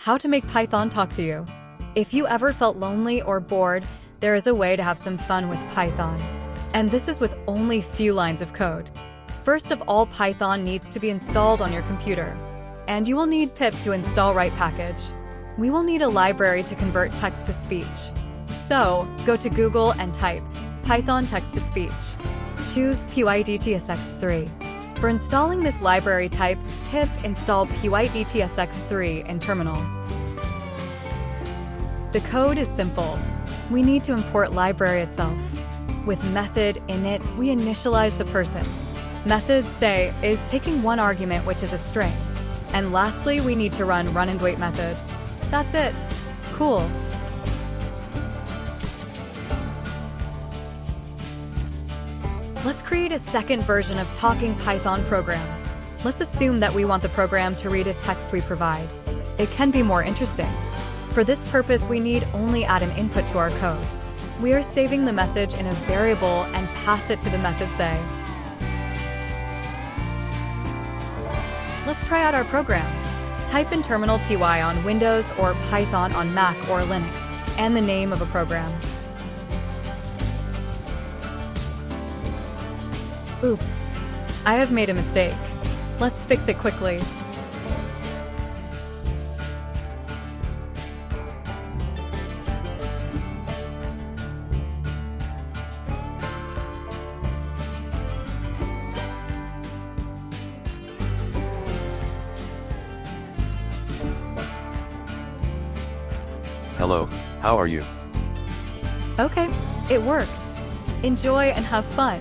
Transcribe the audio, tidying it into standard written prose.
how to make Python talk to you. If you ever felt lonely or bored, there is a way to have some fun with Python. And this is with only few lines of code. First of all, Python needs to be installed on your computer. And you will need pip to install right package. We will need a library to convert text to speech. So, go to Google and type Python text-to-speech. Choose PyTTSX3. For installing this library, type pip install PyTTSX3 in terminal. The code is simple. We need to import library itself. With method init, we initialize the person. Method say is taking one argument, which is a string. And lastly, we need to run and wait method. That's it. Cool. Let's create a second version of Talking Python program. Let's assume that we want the program to read a text we provide. It can be more interesting. For this purpose, we need only add an input to our code. We are saving the message in a variable and pass it to the method say. Let's try out our program. Type in terminal py on Windows or Python on Mac or Linux, and the name of a program. Oops, I have made a mistake. Let's fix it quickly. Hello, how are you? Okay, it works. Enjoy and have fun.